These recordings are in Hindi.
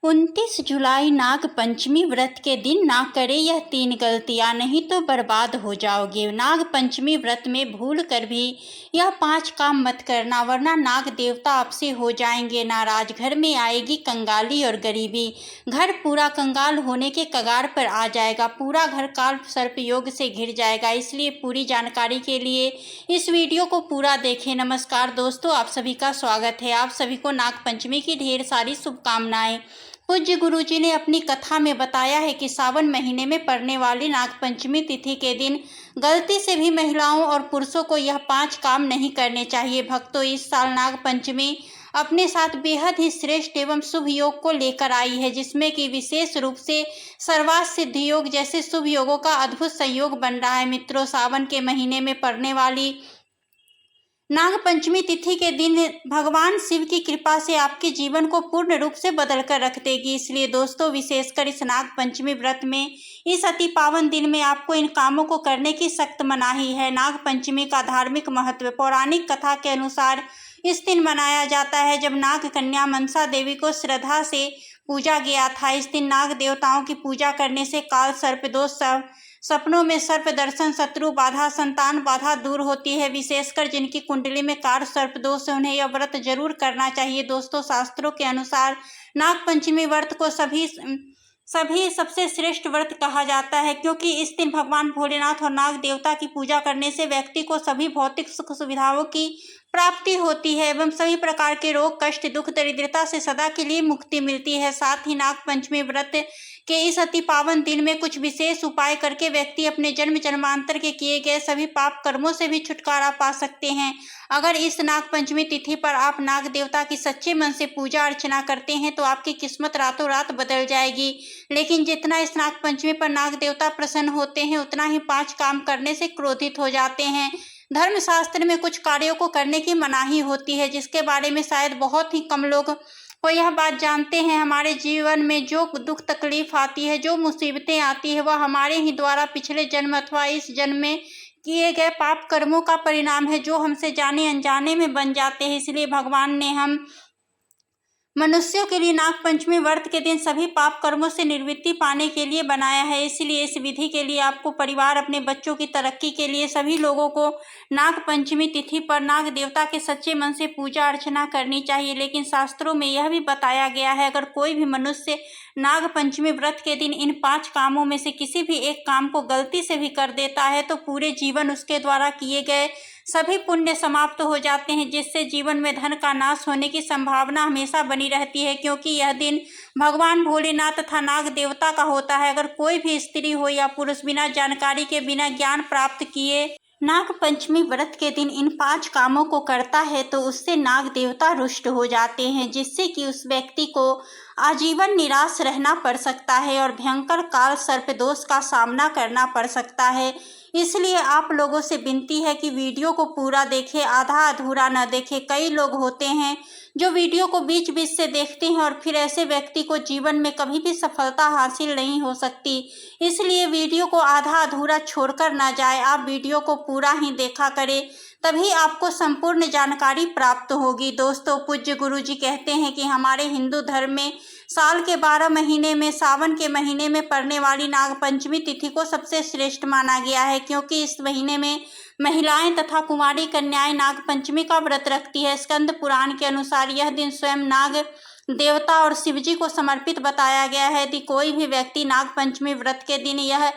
29 जुलाई नाग पंचमी व्रत के दिन ना करें यह 3 गलतियां, नहीं तो बर्बाद हो जाओगे। नाग पंचमी व्रत में भूल कर भी यह 5 काम मत करना, वरना नाग देवता आपसे हो जाएंगे नाराज। घर में आएगी कंगाली और गरीबी, घर पूरा कंगाल होने के कगार पर आ जाएगा, पूरा घर काल सर्प योग से घिर जाएगा। इसलिए पूरी जानकारी के लिए इस वीडियो को पूरा देखें। नमस्कार दोस्तों, आप सभी का स्वागत है। आप सभी को नाग पंचमी की ढेर सारी शुभकामनाएं। पूज्य गुरुजी ने अपनी कथा में बताया है कि सावन महीने में पड़ने वाली नागपंचमी तिथि के दिन गलती से भी महिलाओं और पुरुषों को यह 5 काम नहीं करने चाहिए। भक्तों, इस साल नागपंचमी अपने साथ बेहद ही श्रेष्ठ एवं शुभ योग को लेकर आई है, जिसमें कि विशेष रूप से सर्वार्थ सिद्धि योग जैसे शुभ योगों का अद्भुत संयोग बन रहा है। मित्रों, सावन के महीने में पड़ने वाली नागपंचमी तिथि के दिन भगवान शिव की कृपा से आपके जीवन को पूर्ण रूप से बदल कर रख देगी। इसलिए दोस्तों, विशेषकर इस नागपंचमी व्रत में, इस अति पावन दिन में आपको इन कामों को करने की सख्त मनाही है। नागपंचमी का धार्मिक महत्व। पौराणिक कथा के अनुसार इस दिन मनाया जाता है जब नाग कन्या मनसा देवी को श्रद्धा से पूजा गया था। इस दिन नाग देवताओं की पूजा करने से काल सर्प दोष, सपनों में सर्प दर्शन, शत्रु बाधा, संतान बाधा दूर होती है। विशेषकर जिनकी कुंडली में कार सर्प दोष है, उन्हें यह व्रत जरूर करना चाहिए। दोस्तों, शास्त्रों के अनुसार नागपंचमी व्रत को सभी सबसे श्रेष्ठ व्रत कहा जाता है, क्योंकि इस दिन भगवान भोलेनाथ और नाग देवता की पूजा करने से व्यक्ति को सभी भौतिक सुख सुविधाओं की प्राप्ति होती है एवं सभी प्रकार के रोग, कष्ट, दुख, दरिद्रता से सदा के लिए मुक्ति मिलती है। साथ ही नागपंचमी व्रत के इस अति पावन दिन में कुछ विशेष उपाय करके व्यक्ति अपने जन्म जन्मांतर के किए गए सभी पाप कर्मों से भी छुटकारा पा सकते हैं। अगर इस नागपंचमी तिथि पर आप नाग देवता की सच्चे मन से पूजा अर्चना करते हैं तो आपकी किस्मत रातों रात बदल जाएगी। लेकिन जितना इस नागपंचमी पर नाग देवता प्रसन्न होते हैं, उतना ही 5 काम करने से क्रोधित हो जाते हैं। धर्मशास्त्र में कुछ कार्यों को करने की मनाही होती है, जिसके बारे में शायद बहुत ही कम लोग को यह बात जानते हैं। हमारे जीवन में जो दुख तकलीफ आती है, जो मुसीबतें आती है, वह हमारे ही द्वारा पिछले जन्म अथवा इस जन्म में किए गए पाप कर्मों का परिणाम है, जो हमसे जाने अनजाने में बन जाते हैं। इसलिए भगवान ने हम मनुष्यों के लिए नागपंचमी व्रत के दिन सभी पाप कर्मों से निवृत्ति पाने के लिए बनाया है। इसलिए इस विधि के लिए आपको परिवार, अपने बच्चों की तरक्की के लिए सभी लोगों को नागपंचमी तिथि पर नाग देवता के सच्चे मन से पूजा अर्चना करनी चाहिए। लेकिन शास्त्रों में यह भी बताया गया है, अगर कोई भी मनुष्य नागपंचमी व्रत के दिन इन 5 कामों में से किसी भी एक काम को गलती से भी कर देता है तो पूरे जीवन उसके द्वारा किए गए सभी पुण्य समाप्त हो जाते हैं, जिससे जीवन में धन का नाश होने की संभावना हमेशा बनी रहती है, क्योंकि यह दिन भगवान भोलेनाथ तथा नाग देवता का होता है। अगर कोई भी स्त्री हो या पुरुष बिना जानकारी के, बिना ज्ञान प्राप्त किए नाग पंचमी व्रत के दिन इन 5 कामों को करता है तो उससे नाग देवता रुष्ट हो जाते हैं, जिससे कि उस व्यक्ति को आजीवन निराश रहना पड़ सकता है और भयंकर काल सर्प दोष का सामना करना पड़ सकता है। इसलिए आप लोगों से विनती है कि वीडियो को पूरा देखें, आधा अधूरा न देखें। कई लोग होते हैं जो वीडियो को बीच बीच से देखते हैं और फिर ऐसे व्यक्ति को जीवन में कभी भी सफलता हासिल नहीं हो सकती। इसलिए वीडियो को आधा अधूरा छोड़कर ना जाए, आप वीडियो को पूरा ही देखा करें, तभी आपको संपूर्ण जानकारी प्राप्त होगी। दोस्तों, पूज्य गुरुजी कहते हैं कि हमारे हिंदू धर्म में साल के 12 महीने में सावन के महीने में पड़ने वाली नागपंचमी तिथि को सबसे श्रेष्ठ माना गया है, क्योंकि इस महीने में महिलाएं तथा कुंवारी कन्याएं नागपंचमी का व्रत रखती है। स्कंद पुराण के अनुसार यह दिन स्वयं नाग देवता और शिवजी को समर्पित बताया गया है। यदि कोई भी व्यक्ति नागपंचमी व्रत के दिन यह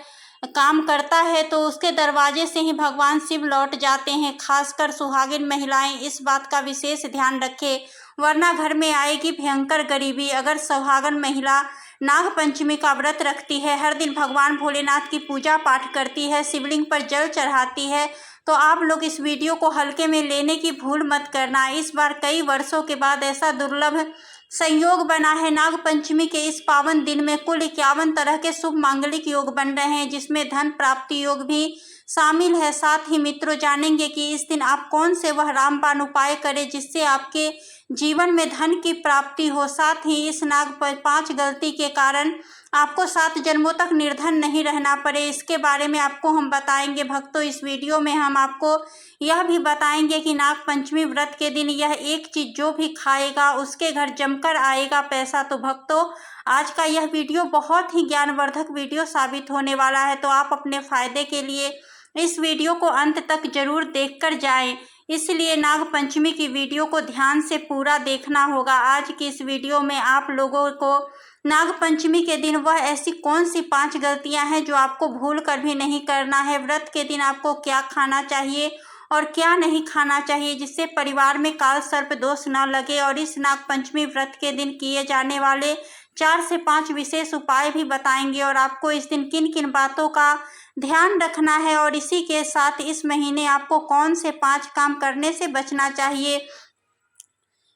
काम करता है तो उसके दरवाजे से ही भगवान शिव लौट जाते हैं। खासकर सुहागिन महिलाएं इस बात का विशेष ध्यान रखें, वरना घर में आएगी भयंकर गरीबी। अगर सुहागन महिला नागपंचमी का व्रत रखती है, हर दिन भगवान भोलेनाथ की पूजा पाठ करती है, शिवलिंग पर जल चढ़ाती है, तो आप लोग इस वीडियो को हल्के में लेने की भूल मत करना। इस बार कई वर्षों के बाद ऐसा दुर्लभ संयोग बना है। नागपंचमी के इस पावन दिन में कुल 51 तरह के शुभ मांगलिक योग बन रहे हैं, जिसमें धन प्राप्ति योग भी शामिल है। साथ ही मित्रों, जानेंगे कि इस दिन आप कौन से वह रामबाण उपाय करें जिससे आपके जीवन में धन की प्राप्ति हो। साथ ही इस नाग 5 गलती के कारण आपको 7 जन्मों तक निर्धन नहीं रहना पड़े, इसके बारे में आपको हम बताएंगे भक्तों। इस वीडियो में हम आपको यह भी बताएंगे कि नाग पंचमी व्रत के दिन यह एक चीज जो भी खाएगा उसके घर जमकर आएगा पैसा। तो भक्तों, आज का यह वीडियो बहुत ही ज्ञानवर्धक वीडियो साबित होने वाला है, तो आप अपने फायदे के लिए इस वीडियो को अंत तक जरूर देखकर जाएं। इसलिए नाग पंचमी की वीडियो को ध्यान से पूरा देखना होगा। आज की इस वीडियो में आप लोगों को नाग पंचमी के दिन वह ऐसी कौन सी 5 गलतियां हैं जो आपको भूल कर भी नहीं करना है। व्रत के दिन आपको क्या खाना चाहिए और क्या नहीं खाना चाहिए जिससे परिवार में काल सर्प दोष न लगे। और इस नाग पंचमी व्रत के दिन किए जाने वाले 4 से 5 विशेष उपाय भी बताएंगे और आपको इस दिन किन किन बातों का ध्यान रखना है और इसी के साथ इस महीने आपको कौन से 5 काम करने से बचना चाहिए,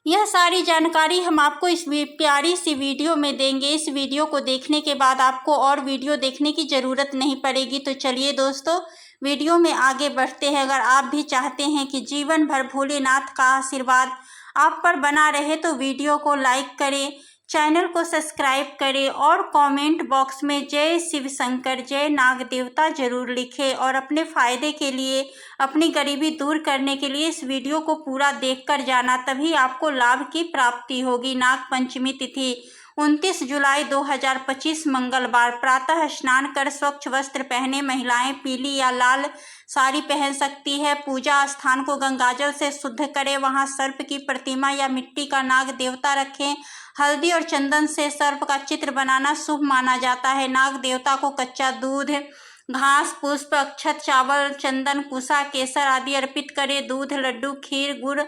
यह सारी जानकारी हम आपको इस प्यारी सी वीडियो में देंगे। इस वीडियो को देखने के बाद आपको और वीडियो देखने की ज़रूरत नहीं पड़ेगी। तो चलिए दोस्तों, वीडियो में आगे बढ़ते हैं। अगर आप भी चाहते हैं कि जीवन भर भोलेनाथ का आशीर्वाद आप पर बना रहे तो वीडियो को लाइक करें, चैनल को सब्सक्राइब करें और कमेंट बॉक्स में जय शिव शंकर जय नाग देवता जरूर लिखें। और अपने फ़ायदे के लिए, अपनी गरीबी दूर करने के लिए इस वीडियो को पूरा देखकर जाना, तभी आपको लाभ की प्राप्ति होगी। नाग पंचमी तिथि 29 जुलाई 2025 मंगलवार। प्रातः स्नान कर स्वच्छ वस्त्र पहने महिलाएं पीली या लाल साड़ी पहन सकती है। पूजा स्थान को गंगाजल से शुद्ध करें, वहां सर्प की प्रतिमा या मिट्टी का नाग देवता रखें। हल्दी और चंदन से सर्प का चित्र बनाना शुभ माना जाता है। नाग देवता को कच्चा दूध, घास, पुष्प, अक्षत, चावल, चंदन, कुशा, केसर आदि अर्पित करें। दूध, लड्डू, खीर, गुड़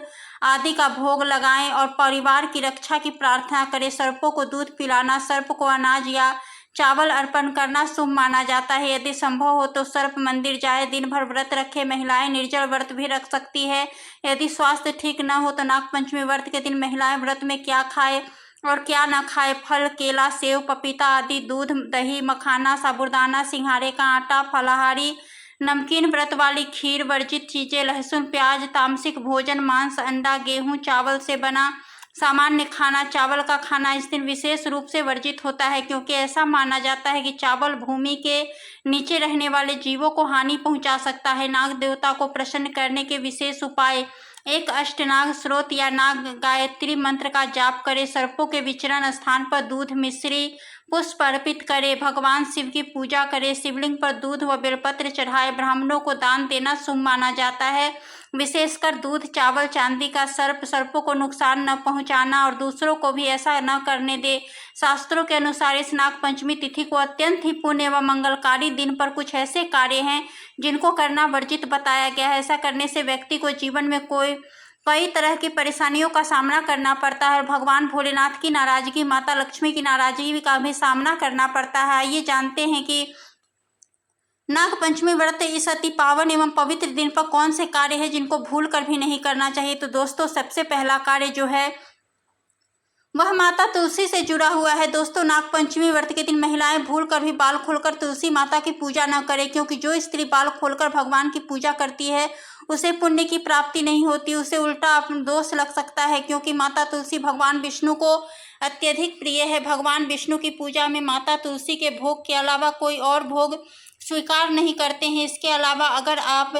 आदि का भोग लगाएं और परिवार की रक्षा की प्रार्थना करें। सर्पों को दूध पिलाना, सर्प को अनाज या चावल अर्पण करना शुभ माना जाता है। यदि संभव हो तो सर्प मंदिर जाए, दिन भर व्रत रखे। महिलाएं निर्जल व्रत भी रख सकती है। यदि स्वास्थ्य ठीक न हो तो नाग पंचमी व्रत के दिन महिलाएं व्रत में क्या खाए और क्या न खाए, फल, केला, सेव, पपीता आदि, दूध, दही, मखाना, साबूदाना, सिंघाड़े का आटा, फलाहारी, नमकीन, व्रत वाली खीर, वर्जित चीजें, लहसुन, प्याज, तामसिक भोजन, मांस, अंडा, गेहूं, चावल से बना सामान्य खाना, चावल का खाना इस दिन विशेष रूप से वर्जित होता है, क्योंकि ऐसा माना जाता है कि चावल भूमि के नीचे रहने वाले जीवों को हानि पहुंचा सकता है। नाग देवता को प्रसन्न करने के विशेष उपाय: एक अष्टनाग स्रोत या नाग गायत्री मंत्र का जाप करें। सर्पों के विचरण स्थान पर दूध, मिश्री, पुष्प अर्पित करें। भगवान शिव की पूजा करें। शिवलिंग पर दूध व बेलपत्र चढ़ाए। ब्राह्मणों को दान देना शुभ माना जाता है, विशेषकर दूध, चावल, चांदी का। सर्पों को नुकसान न पहुंचाना और दूसरों को भी ऐसा न करने दे। शास्त्रों के अनुसार इस नाग पंचमी तिथि को अत्यंत ही पुण्य व मंगलकारी दिन पर कुछ ऐसे कार्य हैं जिनको करना वर्जित बताया गया है। ऐसा करने से व्यक्ति को जीवन में कई तरह की परेशानियों का सामना करना पड़ता है और भगवान भोलेनाथ की नाराजगी, माता लक्ष्मी की नाराजगी का भी सामना करना पड़ता है। आइए जानते हैं कि नाग पंचमी व्रत इस अति पावन एवं पवित्र दिन पर कौन से कार्य हैं जिनको भूल कर भी नहीं करना चाहिए। तो दोस्तों, सबसे पहला कार्य जो है वह माता तुलसी से जुड़ा हुआ है। दोस्तों, नाग पंचमी व्रत के दिन महिलाएं भूल कर भी बाल खोलकर तुलसी माता की पूजा न करें, क्योंकि जो स्त्री बाल खोलकर भगवान की पूजा करती है उसे पुण्य की प्राप्ति नहीं होती, उसे उल्टा दोष लग सकता है, क्योंकि माता तुलसी भगवान विष्णु को अत्यधिक प्रिय है। भगवान विष्णु की पूजा में माता तुलसी के भोग के अलावा कोई और भोग स्वीकार नहीं करते हैं। इसके अलावा अगर आप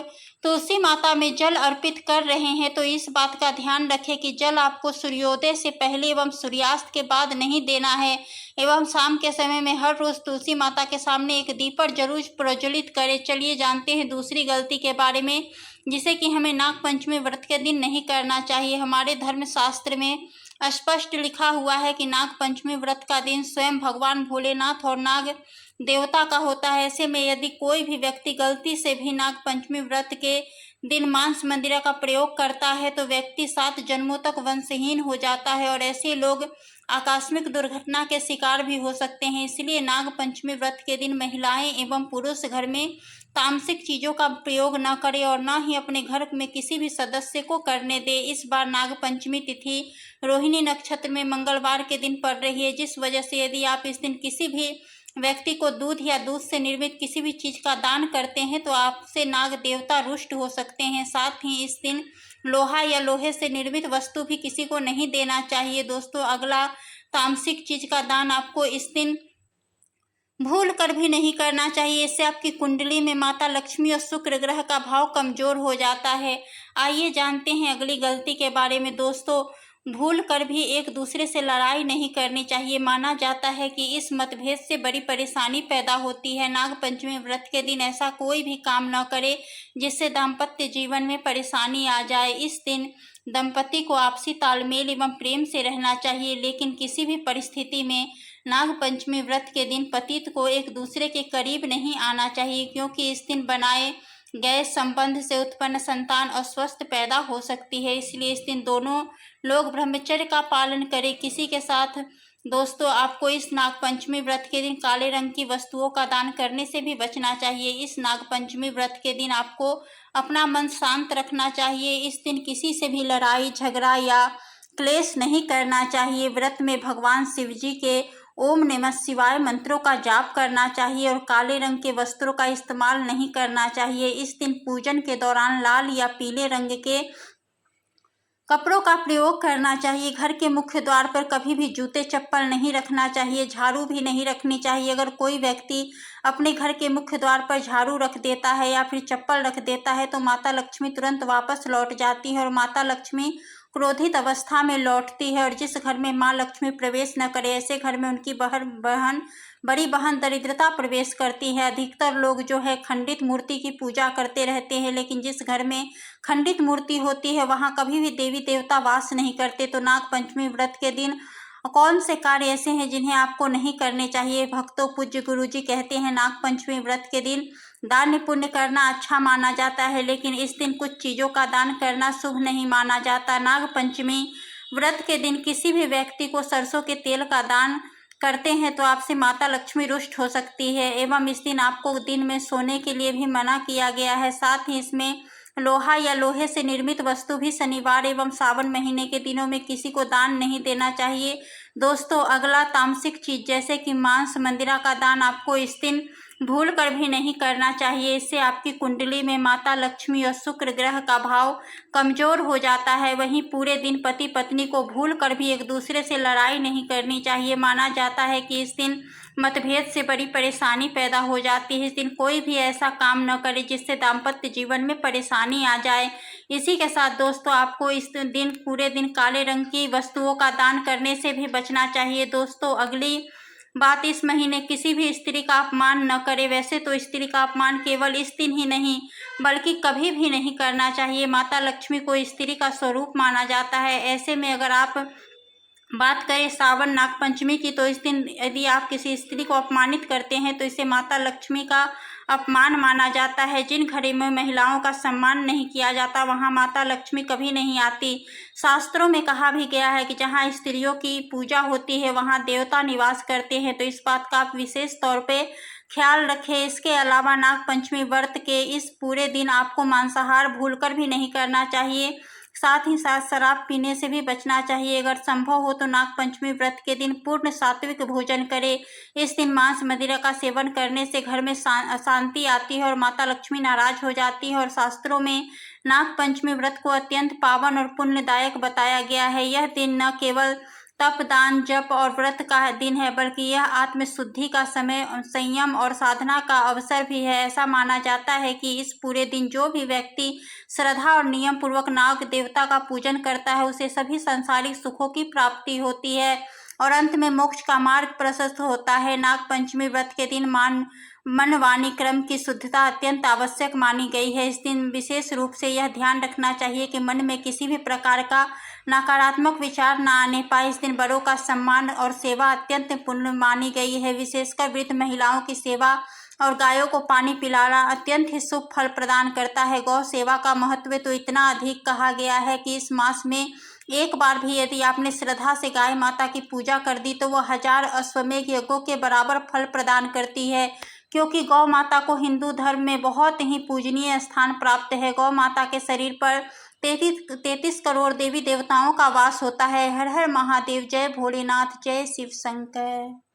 तुलसी माता में जल अर्पित कर रहे हैं तो इस बात का ध्यान रखें कि जल आपको सूर्योदय से पहले एवं सूर्यास्त के बाद नहीं देना है एवं शाम के समय में हर रोज तुलसी माता के सामने एक दीपक जरूर प्रज्वलित करें। चलिए जानते हैं दूसरी गलती के बारे में, जिसे कि हमें नाग पंचमी व्रत के दिन नहीं करना चाहिए। हमारे धर्म शास्त्र में स्पष्ट लिखा हुआ है कि नाग पंचमी व्रत का दिन स्वयं भगवान भोलेनाथ और नाग देवता का होता है। ऐसे में यदि कोई भी व्यक्ति गलती से भी नाग पंचमी व्रत के दिन मांस मंदिरा का प्रयोग करता है तो व्यक्ति 7 जन्मों तक वंशहीन हो जाता है और ऐसे लोग आकस्मिक दुर्घटना के शिकार भी हो सकते हैं। इसलिए नाग पंचमी व्रत के दिन महिलाएं एवं पुरुष घर में तामसिक चीजों का प्रयोग न करें और न ही अपने घर में किसी भी सदस्य को करने दे। इस बार नाग पंचमी तिथि रोहिणी नक्षत्र में मंगलवार के दिन पड़ रही है, जिस वजह से यदि आप इस दिन किसी भी व्यक्ति को दूध या दूध से निर्मित किसी भी चीज का दान करते हैं तो आपसे नाग देवता रुष्ट हो सकते हैं। साथ ही इस दिन लोहा या लोहे से निर्मित वस्तु भी किसी को नहीं देना चाहिए। दोस्तों, अगला तामसिक चीज का दान आपको इस दिन भूल कर भी नहीं करना चाहिए। इससे आपकी कुंडली में माता लक्ष्मी और शुक्र ग्रह का भाव कमजोर हो जाता है। आइए जानते हैं अगली गलती के बारे में। दोस्तों, भूल कर भी एक दूसरे से लड़ाई नहीं करनी चाहिए। माना जाता है कि इस मतभेद से बड़ी परेशानी पैदा होती है। नागपंचमी व्रत के दिन ऐसा कोई भी काम न करे जिससे दाम्पत्य जीवन में परेशानी आ जाए। इस दिन दंपति को आपसी तालमेल एवं प्रेम से रहना चाहिए, लेकिन किसी भी परिस्थिति में नागपंचमी व्रत के दिन पतित को एक दूसरे के करीब नहीं आना चाहिए, क्योंकि इस दिन बनाए गए संबंध से उत्पन्न संतान अस्वस्थ पैदा हो सकती है। इसलिए इस दिन दोनों लोग ब्रह्मचर्य का पालन करें। किसी के साथ दोस्तों, आपको इस नागपंचमी व्रत के दिन काले रंग की वस्तुओं का दान करने से भी बचना चाहिए। इस नागपंचमी व्रत के दिन आपको अपना मन शांत रखना चाहिए। इस दिन किसी से भी लड़ाई झगड़ा या क्लेश नहीं करना चाहिए। व्रत में भगवान शिव जी के ओम नमः शिवाय मंत्रों का जाप करना चाहिए और काले रंग के वस्त्रों का इस्तेमाल नहीं करना चाहिए। इस दिन पूजन के दौरान लाल या पीले रंग के कपड़ों का प्रयोग करना चाहिए। घर के मुख्य द्वार पर कभी भी जूते चप्पल नहीं रखना चाहिए। झाड़ू भी नहीं रखनी चाहिए। अगर कोई व्यक्ति अपने घर के मुख्य द्वार पर झाड़ू रख देता है या फिर चप्पल रख देता है तो माता लक्ष्मी तुरंत वापस लौट जाती है और माता लक्ष्मी क्रोधित अवस्था में लौटती है। और जिस घर में माँ लक्ष्मी प्रवेश न करे, ऐसे घर में उनकी बड़ी बहन दरिद्रता प्रवेश करती है। अधिकतर लोग जो है खंडित मूर्ति की पूजा करते रहते हैं, लेकिन जिस घर में खंडित मूर्ति होती है वहाँ कभी भी देवी देवता वास नहीं करते। तो नागपंचमी व्रत के दिन कौन से कार्य ऐसे हैं जिन्हें आपको नहीं करने चाहिए? भक्तों, पूज्य गुरुजी कहते हैं नागपंचमी व्रत के दिन दान पुण्य करना अच्छा माना जाता है, लेकिन इस दिन कुछ चीज़ों का दान करना शुभ नहीं माना जाता। नागपंचमी व्रत के दिन किसी भी व्यक्ति को सरसों के तेल का दान करते हैं तो आपसे माता लक्ष्मी रुष्ट हो सकती है एवं इस दिन आपको दिन में सोने के लिए भी मना किया गया है। साथ ही इसमें लोहा या लोहे से निर्मित वस्तु भी शनिवार एवं सावन महीने के दिनों में किसी को दान नहीं देना चाहिए। दोस्तों, अगला तामसिक चीज जैसे कि मांस मंदिरा का दान आपको इस दिन भूल कर भी नहीं करना चाहिए। इससे आपकी कुंडली में माता लक्ष्मी और शुक्र ग्रह का भाव कमजोर हो जाता है। वहीं पूरे दिन पति पत्नी को भूल कर भी एक दूसरे से लड़ाई नहीं करनी चाहिए। माना जाता है कि इस दिन मतभेद से बड़ी परेशानी पैदा हो जाती है। इस दिन कोई भी ऐसा काम न करे जिससे दाम्पत्य जीवन में परेशानी आ जाए। इसी के साथ दोस्तों, आपको इस दिन पूरे दिन काले रंग की वस्तुओं का दान करने से भी बचना चाहिए। दोस्तों, अगली बात, इस महीने किसी भी स्त्री का अपमान न करे। वैसे तो स्त्री का अपमान केवल इस दिन ही नहीं बल्कि कभी भी नहीं करना चाहिए। माता लक्ष्मी को स्त्री का स्वरूप माना जाता है। ऐसे में अगर आप बात करें सावन नागपंचमी की, तो इस दिन यदि आप किसी स्त्री को अपमानित करते हैं तो इसे माता लक्ष्मी का अपमान माना जाता है। जिन घरों में महिलाओं का सम्मान नहीं किया जाता वहां माता लक्ष्मी कभी नहीं आती। शास्त्रों में कहा भी गया है कि जहां स्त्रियों की पूजा होती है वहां देवता निवास करते हैं। तो इस बात का आप विशेष तौर पे ख्याल रखें। इसके अलावा नागपंचमी व्रत के इस पूरे दिन आपको मांसाहार भूलकर भी नहीं करना चाहिए। साथ ही साथ शराब पीने से भी बचना चाहिए। अगर संभव हो तो नागपंचमी व्रत के दिन पूर्ण सात्विक भोजन करें। इस दिन मांस मदिरा का सेवन करने से घर में अशांति आती है और माता लक्ष्मी नाराज हो जाती है। और शास्त्रों में नागपंचमी व्रत को अत्यंत पावन और पुण्यदायक बताया गया है। यह दिन न केवल तप दान जप और व्रत का दिन है बल्कि यह आत्मशुद्धि का समय, संयम और साधना का अवसर भी है। ऐसा माना जाता है कि इस पूरे दिन जो भी व्यक्ति श्रद्धा और नियम पूर्वक नाग देवता का पूजन करता है उसे सभी सांसारिक सुखों की प्राप्ति होती है और अंत में मोक्ष का मार्ग प्रशस्त होता है। नागपंचमी व्रत के दिन मन वाणी क्रम की शुद्धता अत्यंत आवश्यक मानी गई है। इस दिन विशेष रूप से यह ध्यान रखना चाहिए कि मन में किसी भी प्रकार का नकारात्मक विचार न आने पाए। इस दिन बड़ों का सम्मान और सेवा अत्यंत पुण्य मानी गई है। विशेषकर वृद्ध महिलाओं की सेवा और गायों को पानी पिलाना अत्यंत ही शुभ फल प्रदान करता है। गौ सेवा का महत्व तो इतना अधिक कहा गया है कि इस मास में एक बार भी यदि आपने श्रद्धा से गाय माता की पूजा कर दी तो वह 1000 अश्वमेघ यज्ञों के बराबर फल प्रदान करती है, क्योंकि गौ माता को हिंदू धर्म में बहुत ही पूजनीय स्थान प्राप्त है। गौ माता के शरीर पर 33 करोड़ देवी देवताओं का वास होता है। हर हर महादेव, जय भोलेनाथ, जय शिव शंकर।